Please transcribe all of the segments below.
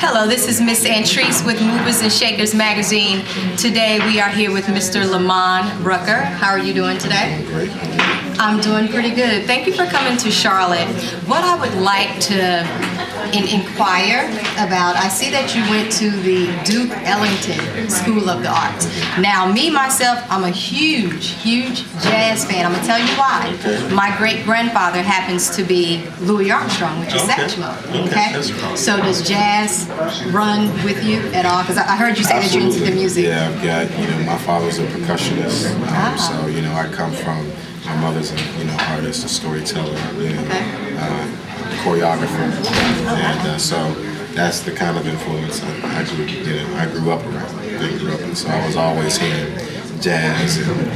Hello, this is Miss Antrice with Movers and Shakers magazine. Today we are here with Mr. Lamman Rucker. How are you doing today? Great. I'm doing pretty good. Thank you for coming to Charlotte. What I would like to inquire about, I see that you went to the Duke Ellington School of the Arts. Now, me, myself, I'm a huge jazz fan. I'm going to tell you why. Okay. My great-grandfather happens to be Louis Armstrong, which is saxophone. Okay? So does jazz run with you at all? Because I heard you say that you're into the music. Yeah, I've got, my father's a percussionist, so, I come from, my mother's artist, a storyteller, choreographer, and so that's the kind of influence I grew up around. And so I was always hearing jazz and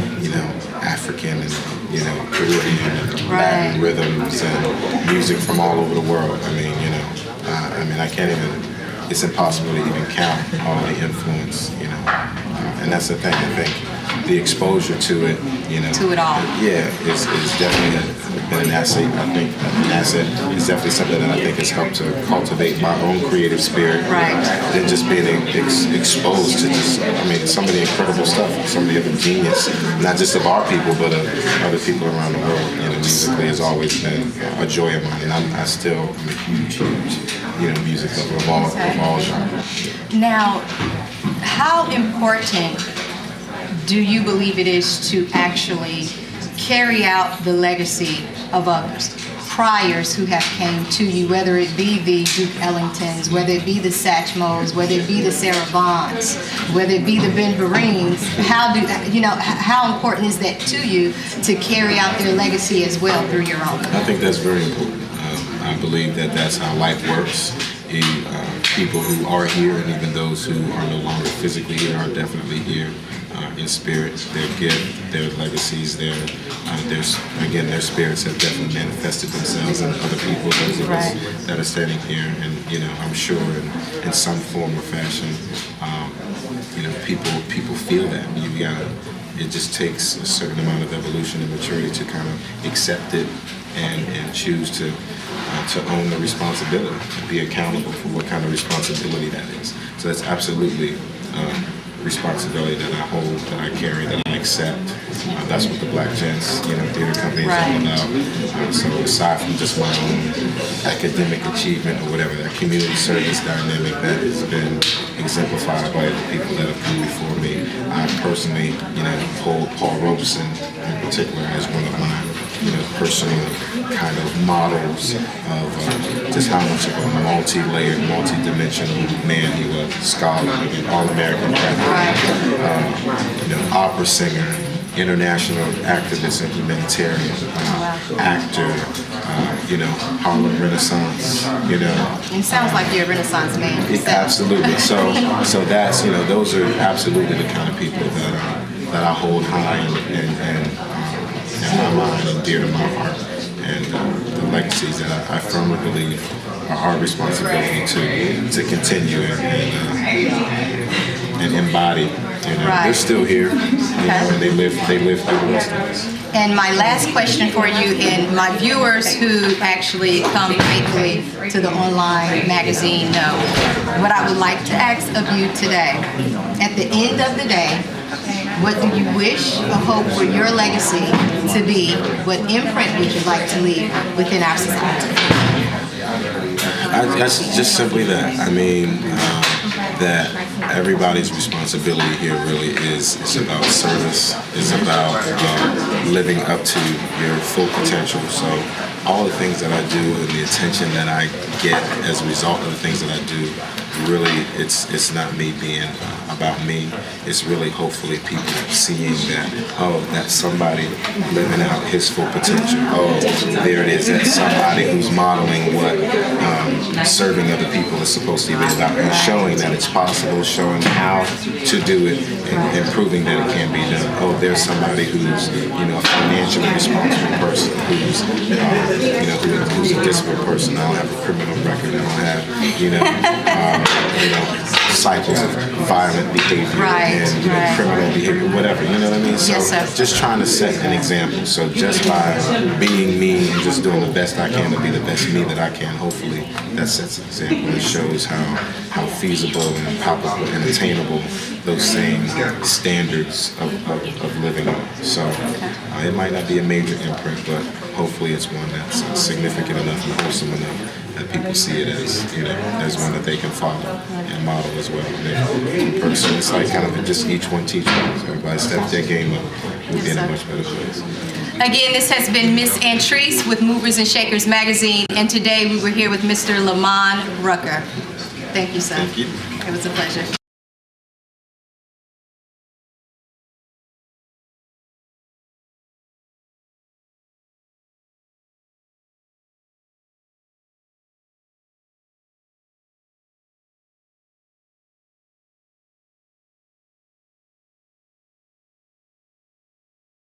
African and Caribbean and Latin rhythms and music from all over the world. I can't even. It's impossible to even count all the influence, and that's the thing. I think the exposure to it, to it all. Yeah, it's definitely been an asset. I think an asset is definitely something that I think has helped to cultivate my own creative spirit. Right. And just being exposed to some of the incredible stuff, some of the other genius, not just of our people, but of other people around the world. Musically has always been a joy of mine, and I still am a huge, music lover of all genres. Now, how important do you believe it is to actually carry out the legacy of others, priors who have came to you, whether it be the Duke Ellingtons, whether it be the Satchmos, whether it be the Sarah Vaughan's, whether it be the Ben Vereens? How important is that to you to carry out their legacy as well through your own? I think that's very important. I believe that that's how life works. People who are here, and even those who are no longer physically here, are definitely here in spirit. Their gift, their legacies, their spirits have definitely manifested themselves in other people, those of us that are standing here. And I'm sure in some form or fashion, people feel that. It just takes a certain amount of evolution and maturity to kind of accept it and choose to own the responsibility and be accountable for what kind of responsibility that is. So that's absolutely responsibility that I hold, that I carry, that I accept. That's what the Black Gents, theater company is all about. So aside from just my own academic achievement or whatever, that community service dynamic that has been exemplified by the people that have come before me, I personally, hold Paul Robeson in particular as one of my personal kind of models of just how much of a multi-layered, multi-dimensional man he was. Scholar, all-American graduate, opera singer, international activist and humanitarian, actor, Harlem Renaissance, It sounds like you're a Renaissance man. Absolutely. So that's, those are absolutely the kind of people that I hold high and my mind and dear to my heart, and the legacies that I firmly believe are our responsibility to continue and embody. They're still here, and they live through the rest of us. And my last question for you, and my viewers who actually come faithfully to the online magazine know, what I would like to ask of you today, at the end of the day, what do you wish or hope for your legacy to be? What imprint would you like to leave within our society? That's just simply that. That everybody's responsibility here really is about service, is about living up to your full potential. So all the things that I do and the attention that I get as a result of the things that I do, really, it's not me being about me. It's really hopefully people seeing that, that's somebody living out his full potential. There it is. That's somebody who's modeling what serving other people is supposed to be about, and showing that it's possible, showing how to do it, and proving that it can be done. There's somebody who's a financially responsible person, who's who's a disciplined person. I don't have a criminal record. I don't have cycles of violent behavior Right, and right. criminal behavior, whatever, you know what I mean? So Yes, sir. just trying to set an example. So just by being me and just doing the best I can to be the best me that I can, hopefully that sets an example. It shows how feasible and palpable and attainable those same standards of living are. So it might not be a major imprint, but hopefully it's one that's significant enough and wholesome enough that people see it as, as one that they can follow and model as well. And person, it's like kind of just each one teach one. So everybody steps their game up, we'll be in a much better place. Again, this has been Miss Antrice with Movers and Shakers magazine, and today we were here with Mr. Lamman Rucker. Thank you, sir. Thank you. It was a pleasure.